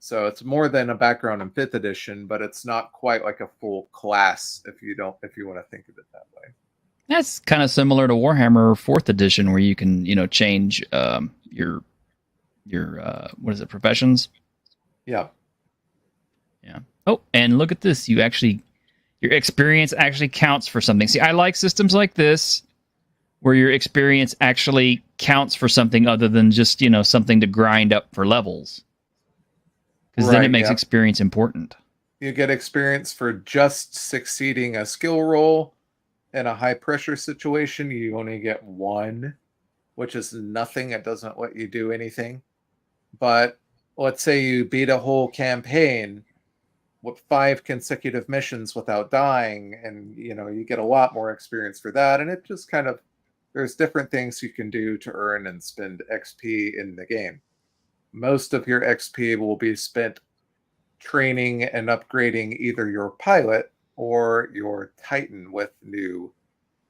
So it's more than a background in 5th edition, but it's not quite like a full class if you want to think of it that way. That's kind of similar to Warhammer 4th edition, where you can, change your what is it, professions? Yeah. Yeah. Oh, and look at this. Your experience actually counts for something. See, I like systems like this where your experience actually counts for something other than just, something to grind up for levels. Because then it makes experience important. You get experience for just succeeding a skill roll. In a high pressure situation, you only get 1, which is nothing. It doesn't let you do anything. But let's say you beat a whole campaign with 5 consecutive missions without dying, and you get a lot more experience for that. And it just kind of, there's different things you can do to earn and spend XP in the game. Most of your XP will be spent training and upgrading either your pilot or your Titan with new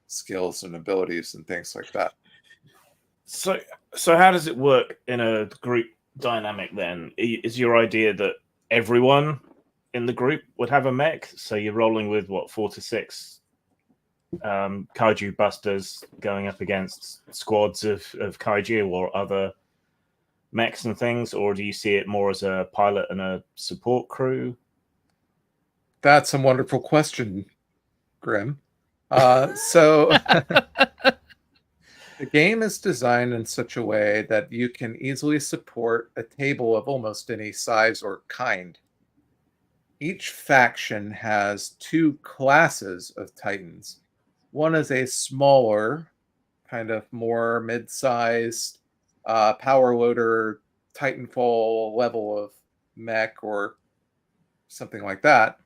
skills and abilities and things like that. So how does it work in a group dynamic then? Is your idea that everyone in the group would have a mech? So you're rolling with 4 to 6 kaiju busters going up against squads of kaiju or other mechs and things, or do you see it more as a pilot and a support crew? That's a wonderful question, Grim. So the game is designed in such a way that you can easily support a table of almost any size or kind. Each faction has 2 classes of Titans. One is a smaller, kind of more mid-sized power loader Titanfall level of mech or something like that.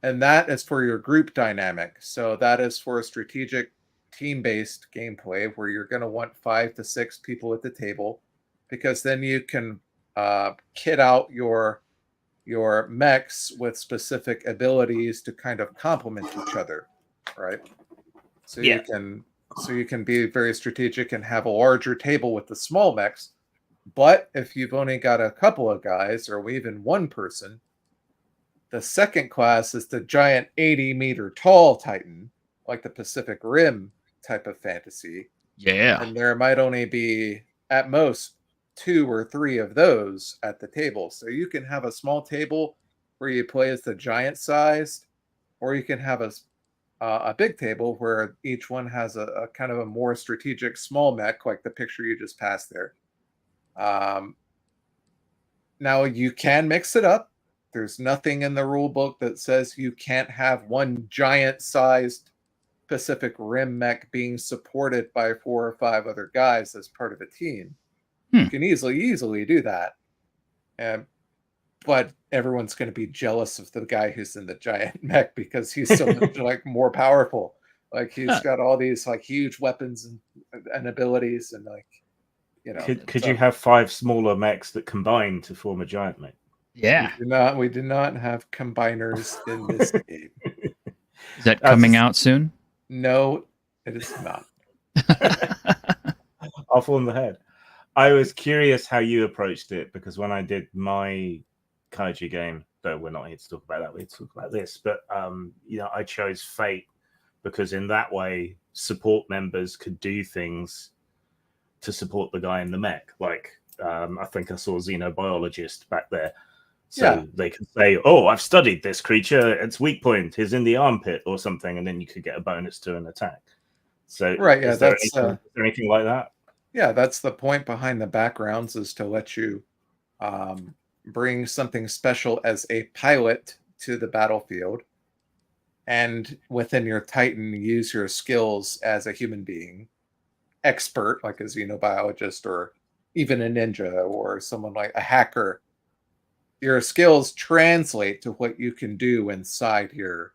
And that is for your group dynamic. So that is for strategic team-based gameplay where you're going to want 5 to 6 people at the table, because then you can kit out your mechs with specific abilities to kind of complement each other, right? So Yeah. you can be very strategic and have a larger table with the small mechs. But if you've only got a couple of guys or even one person, the second class is the giant 80-meter tall Titan, like the Pacific Rim type of fantasy. Yeah. And there might only be, at most, 2 or 3 of those at the table. So you can have a small table where you play as the giant sized, or you can have a big table where each one has a kind of a more strategic small mech, like the picture you just passed there. Now you can mix it up. There's nothing in the rule book that says you can't have one giant sized Pacific Rim mech being supported by 4 or 5 other guys as part of a team. You can easily do that. But everyone's going to be jealous of the guy who's in the giant mech because he's so much like more powerful. Like he's got all these like huge weapons and abilities, and like, you know. Could you have 5 smaller mechs that combine to form a giant mech? Yeah. We do not have combiners in this game. Is that coming out soon? No, it is not. Off on the head. I was curious how you approached it, because when I did my kaiju game, though we're not here to talk about that, we're here to talk about this, but I chose Fate because in that way support members could do things to support the guy in the mech. Like I think I saw a xenobiologist back there. So they could say, oh, I've studied this creature, its weak point is in the armpit or something, and then you could get a bonus to an attack. So right, yeah, is there that's anything like that? Yeah, that's the point behind the backgrounds, is to let you bring something special as a pilot to the battlefield, and within your Titan, use your skills as a human being, expert, like a xenobiologist or even a ninja or someone like a hacker. Your skills translate to what you can do inside your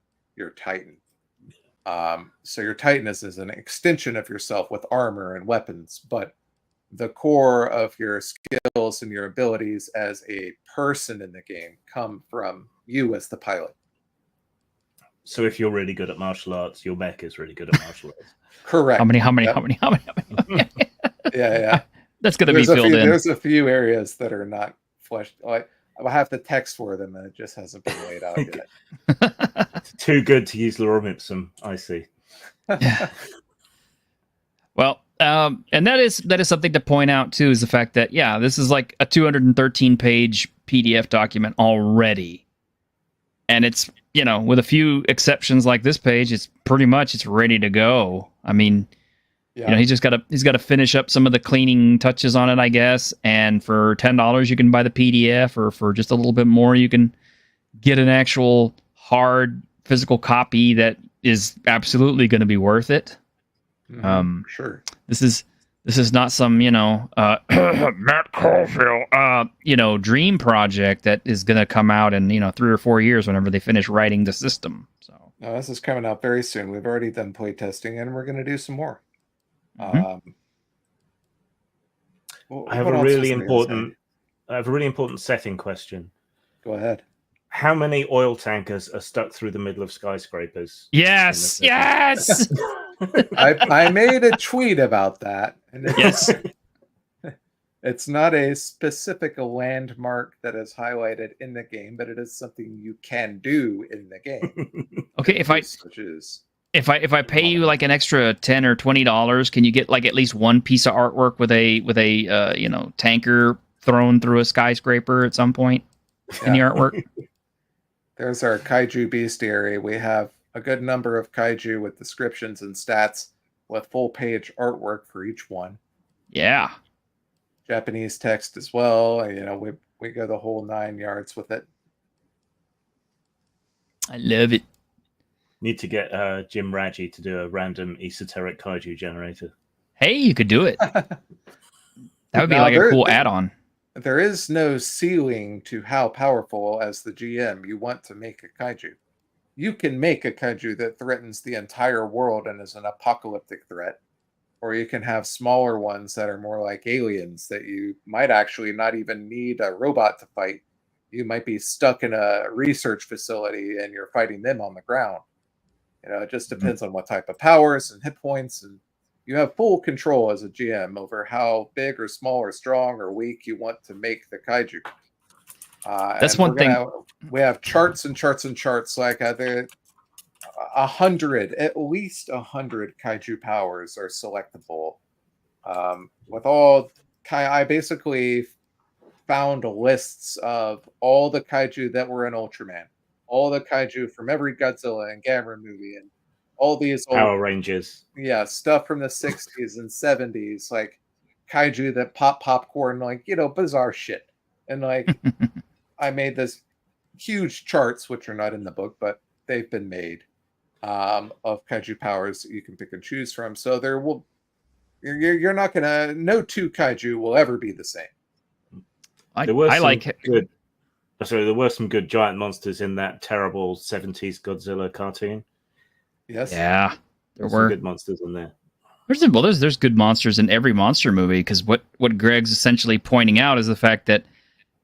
Titan. So your Titan is an extension of yourself with armor and weapons, but the core of your skills and your abilities as a person in the game come from you as the pilot. So if you're really good at martial arts, your mech is really good at martial arts. Correct. How many? Yeah. That's going to be filled in. There's a few areas that are not fleshed. Like, I'll have to text for them, and it just hasn't been laid out yet. Too good to use lorem ipsum, I see. Well, and that is something to point out too, is the fact that this is like a 213-page PDF document already, and it's with a few exceptions like this page, it's ready to go. I mean, he's got to finish up some of the cleaning touches on it, I guess. And for $10, you can buy the PDF, or for just a little bit more, you can get an actual hard physical copy that is absolutely going to be worth it. Sure. This is not some Matt Caulfield dream project that is going to come out in 3 or 4 years whenever they finish writing the system. So no, this is coming out very soon. We've already done play testing, and we're going to do some more. I have a really important setting question. Go ahead. How many oil tankers are stuck through the middle of skyscrapers? Yes. I made a tweet about that. And it's not a specific landmark that is highlighted in the game, but it is something you can do in the game. Okay, if I pay you like an extra $10 or $20, can you get like at least one piece of artwork with a tanker thrown through a skyscraper at some point in the artwork? There's our kaiju bestiary. We have a good number of kaiju with descriptions and stats with full page artwork for each one. Yeah. Japanese text as well. We go the whole 9 yards with it. I love it. Need to get Jim Raji to do a random esoteric kaiju generator. Hey, you could do it. That would be like a cool add-on. There is no ceiling to how powerful, as the GM, you want to make a kaiju. you can make a kaiju that threatens the entire world and is an apocalyptic threat, or you can have smaller ones that are more like aliens that you might actually not even need a robot to fight. You might be stuck in a research facility and you're fighting them on the ground. It just depends on what type of powers and hit points, and you have full control as a GM over how big or small or strong or weak you want to make the kaiju. That's And one thing. we have charts and charts and charts. Like there, 100, at least 100 kaiju powers are selectable. With all, I basically found lists of all the kaiju that were in Ultraman, all the kaiju from every Godzilla and Gamera movie, and all these old, Power Rangers. yeah, stuff from the 60s and 70s, like kaiju that pop popcorn, like, bizarre shit. And like, I made this huge charts, which are not in the book, but they've been made, of kaiju powers that you can pick and choose from. So you're not gonna, no two kaiju will ever be the same. There were some good giant monsters in that terrible 70s Godzilla cartoon. Yes. Yeah, there Some were good monsters in there. There's good monsters in every monster movie, because what Greg's essentially pointing out is the fact that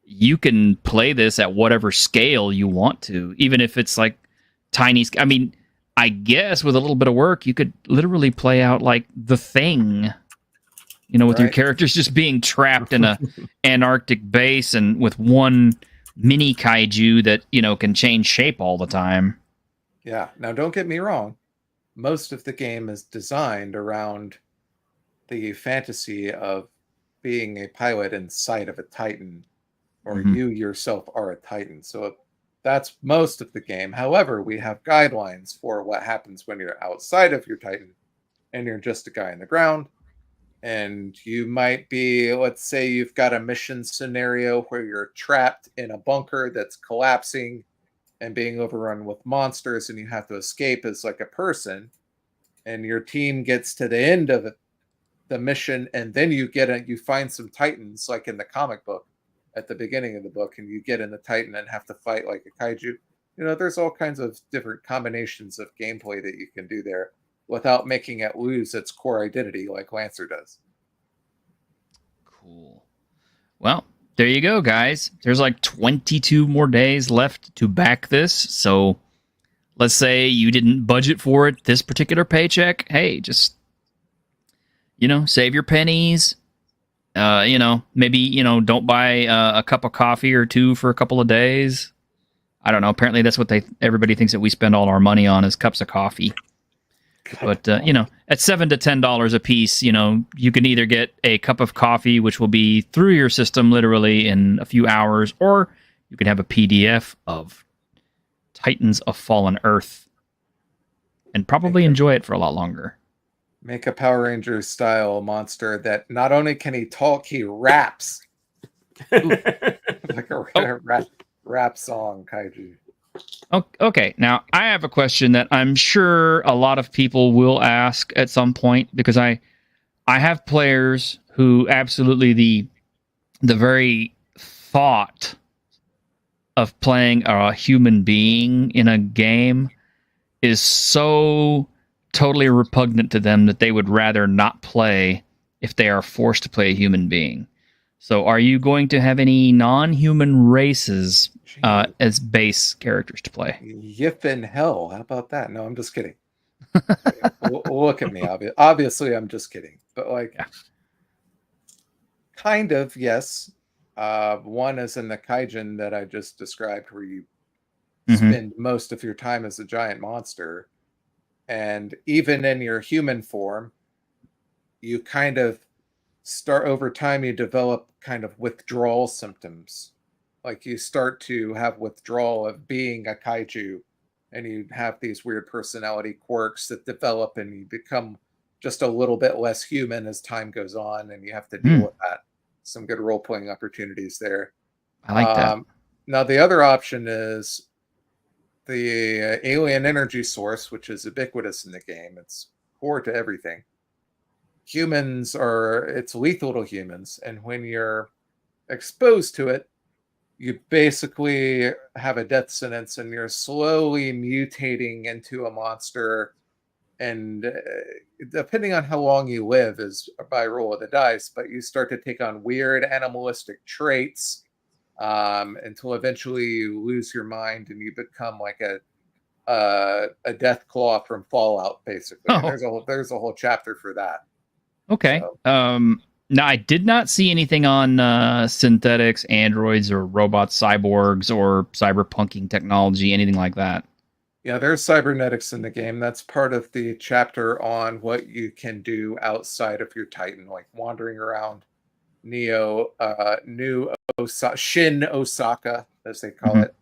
you can play this at whatever scale you want to, even if it's like tiny. I mean, I guess with a little bit of work, you could literally play out like The Thing, with your characters just being trapped in a Antarctic base and with one mini kaiju that, can change shape all the time. Yeah. Now, don't get me wrong. Most of the game is designed around the fantasy of being a pilot inside of a Titan, or you yourself are a Titan. So that's most of the game. However, we have guidelines for what happens when you're outside of your Titan and you're just a guy in the ground. And you might be, let's say you've got a mission scenario where you're trapped in a bunker that's collapsing and being overrun with monsters, and you have to escape as like a person, and your team gets to the end of the mission, and then you find some Titans, like in the comic book at the beginning of the book, and you get in the Titan and have to fight like a kaiju. There's all kinds of different combinations of gameplay that you can do there without making it lose its core identity like Lancer does. Cool. Well, there you go, guys. There's like 22 more days left to back this. So let's say you didn't budget for it this particular paycheck. Hey, just, save your pennies. Maybe, don't buy a cup of coffee or two for a couple of days. I don't know. Apparently that's what everybody thinks that we spend all our money on, is cups of coffee. But, at $7 to $10 a piece, you can either get a cup of coffee, which will be through your system literally in a few hours, or you can have a PDF of Titans of Fallen Earth and probably enjoy it for a lot longer. Make a Power Rangers style monster that not only can he talk, he raps. Like a rap song kaiju. Okay, now I have a question that I'm sure a lot of people will ask at some point, because I have players who absolutely the very thought of playing a human being in a game is so totally repugnant to them that they would rather not play if they are forced to play a human being. So are you going to have any non-human races as base characters to play? Yip in hell. How about that? No, I'm just kidding. Look at me. Obviously, I'm just kidding. But kind of, yes. One is in the Kaijin that I just described, where you spend most of your time as a giant monster. And even in your human form, you kind of start, over time, you develop kind of withdrawal symptoms. Like you start to have withdrawal of being a kaiju, and you have these weird personality quirks that develop, and you become just a little bit less human as time goes on, and you have to deal with that. Some good role-playing opportunities there. I like that. Now, the other option is the alien energy source, which is ubiquitous in the game. It's core to everything. It's lethal to humans, and when you're exposed to it, you basically have a death sentence and you're slowly mutating into a monster. And depending on how long you live is by roll of the dice, but you start to take on weird animalistic traits until eventually you lose your mind and you become like a death claw from Fallout, basically. And Oh. there's a whole chapter for that. Okay. So. Now, I did not see anything on synthetics, androids, or robots, cyborgs, or cyberpunking technology, anything like that. Yeah, there's cybernetics in the game. That's part of the chapter on what you can do outside of your Titan, like wandering around Shin Osaka, as they call it.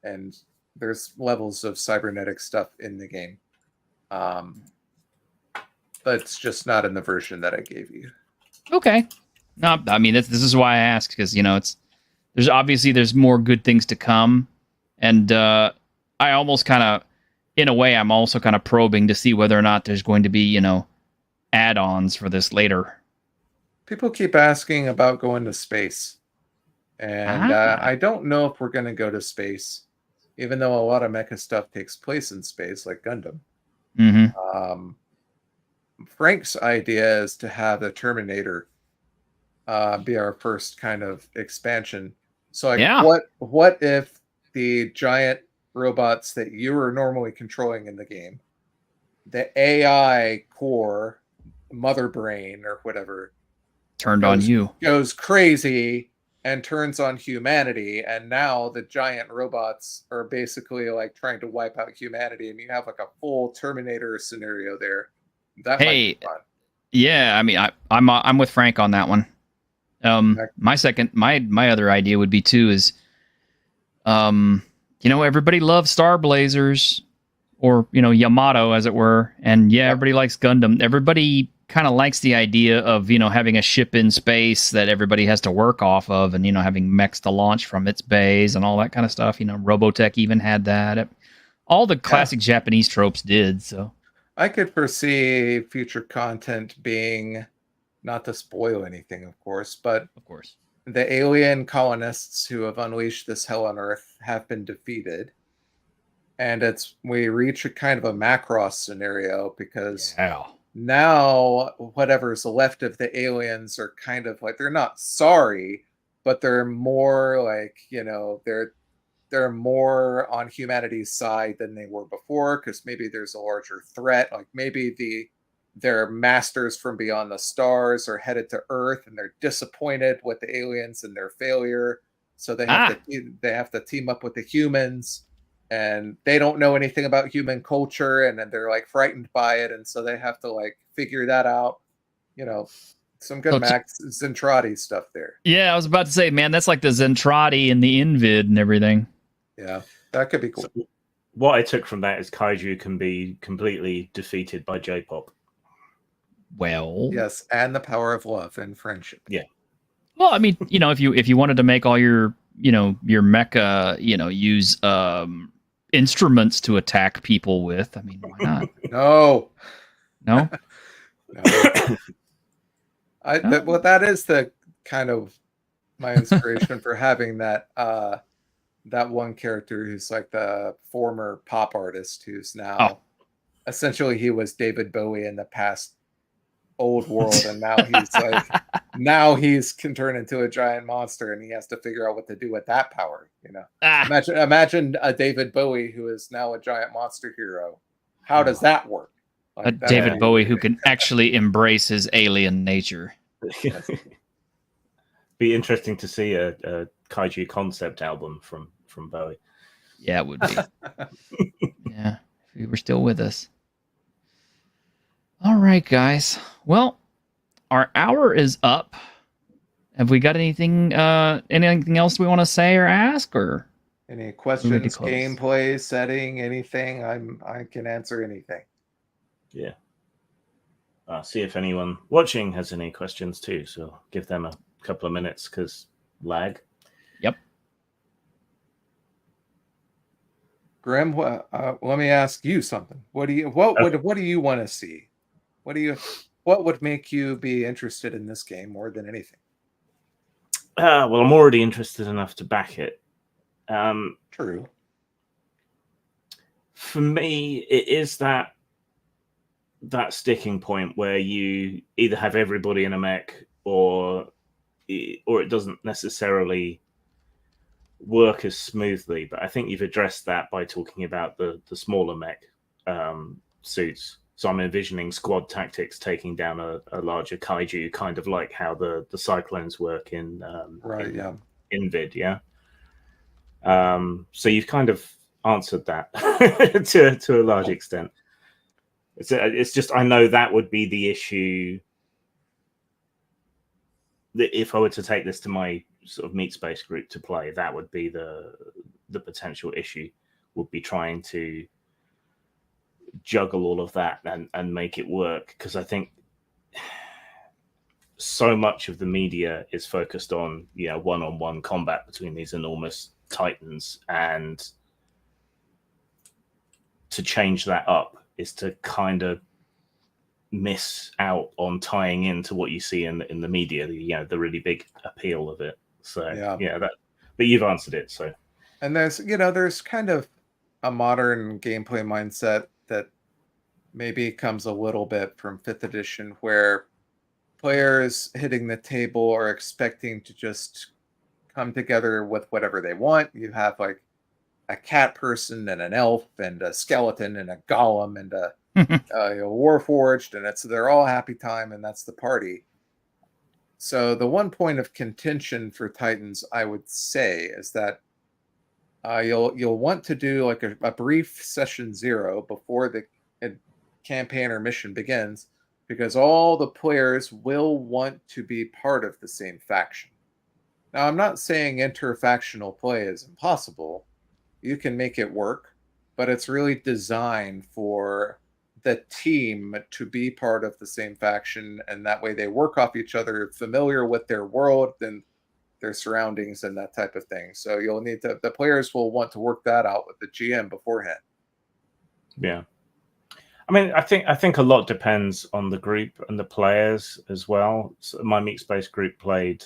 And there's levels of cybernetic stuff in the game. But it's just not in the version that I gave you. Okay. No, I mean, this is why I asked, because, there's more good things to come. And I almost kind of, in a way, I'm also kind of probing to see whether or not there's going to be, add-ons for this later. People keep asking about going to space. And I don't know if we're going to go to space, even though a lot of mecha stuff takes place in space, like Gundam. Mm-hmm. Frank's idea is to have the Terminator be our first kind of expansion. So, like, what if the giant robots that you were normally controlling in the game, the AI core, mother brain, or whatever, goes crazy and turns on humanity, and now the giant robots are basically like trying to wipe out humanity, and you have like a full Terminator scenario there. That might be fun. Yeah, I mean, I'm with Frank on that one. My other idea would be too is, everybody loves Star Blazers, or Yamato, as it were, and everybody likes Gundam. Everybody kind of likes the idea of having a ship in space that everybody has to work off of, and having mechs to launch from its bays and all that kind of stuff. Robotech even had that. All the classic Japanese tropes did. So I could foresee future content being, not to spoil anything, of course, but the alien colonists who have unleashed this hell on Earth have been defeated. And we reach a kind of a Macross scenario, because now whatever's left of the aliens are kind of like, they're not sorry, but they're more like, they're more on humanity's side than they were before, because maybe there's a larger threat. Like maybe their masters from beyond the stars are headed to Earth, and they're disappointed with the aliens and their failure. So they have to team up with the humans, and they don't know anything about human culture, and then they're like frightened by it, and so they have to like figure that out. Some good Max Zentradi stuff there. Yeah, I was about to say, man, that's like the Zentradi and the Invid and everything. Yeah, that could be cool. So what I took from that is kaiju can be completely defeated by J-pop. Well, yes, and the power of love and friendship. Yeah. Well, I mean, if you wanted to make all your mecha, use instruments to attack people with, I mean, why not? No. No. Well, that is the kind of my inspiration for having that one character who's like the former pop artist who's now essentially he was David Bowie in the past old world, and now he's can turn into a giant monster, and he has to figure out what to do with that power. Imagine a David Bowie who is now a giant monster hero. How does that work? Like David Bowie who can actually embrace his alien nature. Be interesting to see a kaiju concept album from Bowie. Yeah, it would be. Yeah, if you were still with us. All right, guys. Well, our hour is up. Have we got anything else we want to say or ask, or any questions, gameplay, setting, anything? I can answer anything. Yeah. See if anyone watching has any questions too. So give them a couple of minutes, because lag. Yep. Grim, let me ask you something. What do you want to see? What would make you be interested in this game more than anything? Well, I'm already interested enough to back it. True. For me, it is that sticking point where you either have everybody in a mech or it doesn't necessarily work as smoothly. But I think you've addressed that by talking about the smaller mech suits. So I'm envisioning squad tactics taking down a larger kaiju, kind of like how the cyclones work in in Vid, yeah. So you've kind of answered that to a large extent. It's just I know that would be the issue. That if I were to take this to my sort of meat space group to play, that would be the potential issue. Would be trying to juggle all of that and make it work, because I think so much of the media is focused on one-on-one combat between these enormous titans, and to change that up is to kind of miss out on tying into what you see in the media, the really big appeal of it. So but you've answered it. So, and there's kind of a modern gameplay mindset that maybe comes a little bit from 5th edition, where players hitting the table are expecting to just come together with whatever they want. You have like a cat person and an elf and a skeleton and a golem and a warforged, and they're all happy time, and that's the party. So the one point of contention for Titans, I would say, is that you'll want to do like a brief session 0 before the campaign or mission begins, because all the players will want to be part of the same faction. Now, I'm not saying interfactional play is impossible. You can make it work, but it's really designed for the team to be part of the same faction, and that way they work off each other, familiar with their world and their surroundings and that type of thing. So you'll need to, the players will want to work that out with the GM beforehand. Yeah. I mean, I think a lot depends on the group and the players as well. So my Meat Space group played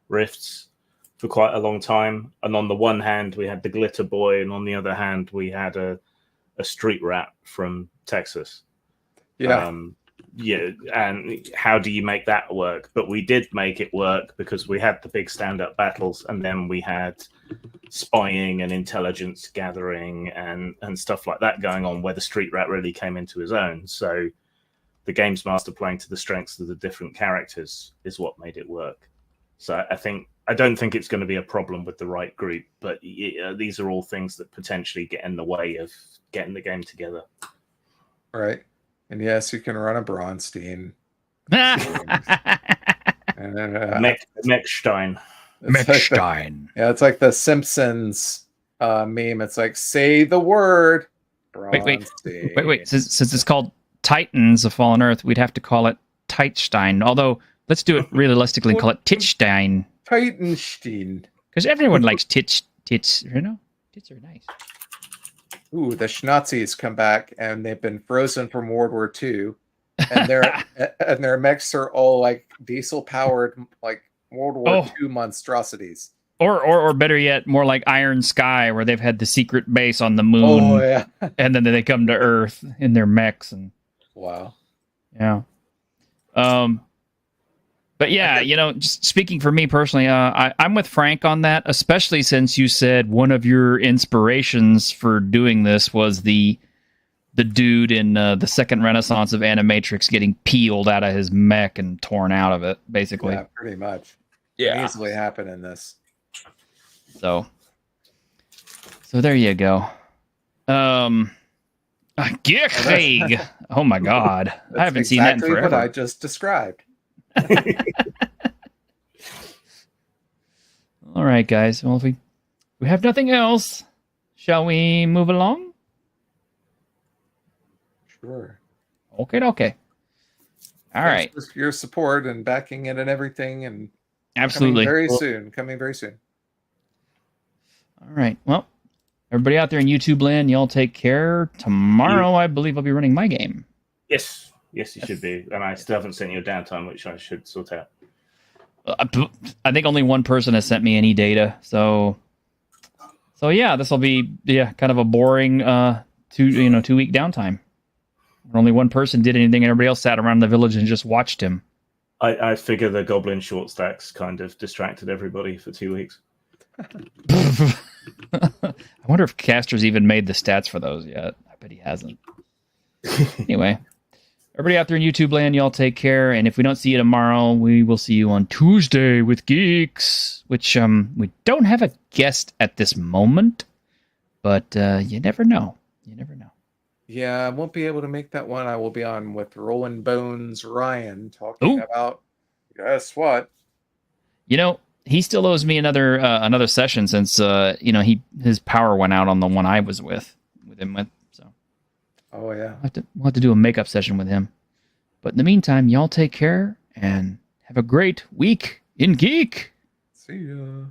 Rifts for quite a long time, and on the one hand we had the Glitter Boy, and on the other hand we had a street rat from Texas. And how do you make that work? But we did make it work because we had the big stand-up battles, and then we had spying and intelligence gathering and stuff like that going on, where the street rat really came into his own. So the games master playing to the strengths of the different characters is what made it work. So I don't think it's going to be a problem with the right group, but these are all things that potentially get in the way of getting the game together. Right. And yes, you can run a Bronstein. Mechstein. It's like the Simpsons meme. It's like, say the word. Bronstein. Wait. Since it's called Titans of Fallen Earth, we'd have to call it Titstein. Although, let's do it realistically and call it Titstein. Titanstein. Because everyone likes tits, Tits are nice. Ooh, the Schnazis come back, and they've been frozen from World War II, and their mechs are all like diesel powered, like World War II monstrosities. Or better yet, more like Iron Sky, where they've had the secret base on the moon, and then they come to Earth in their mechs. And wow, yeah. But yeah, just speaking for me personally, I'm with Frank on that, especially since you said one of your inspirations for doing this was the dude in the second Renaissance of Animatrix getting peeled out of his mech and torn out of it, basically. Yeah, pretty much. Yeah. Can easily happen in this. So there you go. Geek. Oh my God. I haven't seen that in forever. What I just described. All right, guys. Well, if we have nothing else, shall we move along? Sure. Okay. All right. For your support and backing it and everything, and absolutely coming very soon. All right. Well, everybody out there in YouTube land, y'all take care. Tomorrow, I believe I'll be running my game. Yes, you should be. And I still haven't sent you a downtime, which I should sort out. I think only one person has sent me any data, so yeah, this will be kind of a boring 2-week downtime. Only one person did anything, and everybody else sat around the village and just watched him. I figure the goblin short stacks kind of distracted everybody for 2 weeks. I wonder if Caster's even made the stats for those yet. I bet he hasn't. Anyway, everybody out there in YouTube land, y'all take care. And if we don't see you tomorrow, we will see you on Tuesday with Geeks, which we don't have a guest at this moment, but you never know. You never know. Yeah, I won't be able to make that one. I will be on with Rolling Bones Ryan talking about, guess what? He still owes me another session since his power went out on the one I was with him. So. Oh yeah. We'll have to do a makeup session with him. But in the meantime, y'all take care and have a great week in Geek. See ya.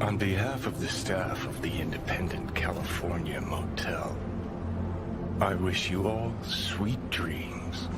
On behalf of the staff of the Independent California Motel, I wish you all sweet dreams.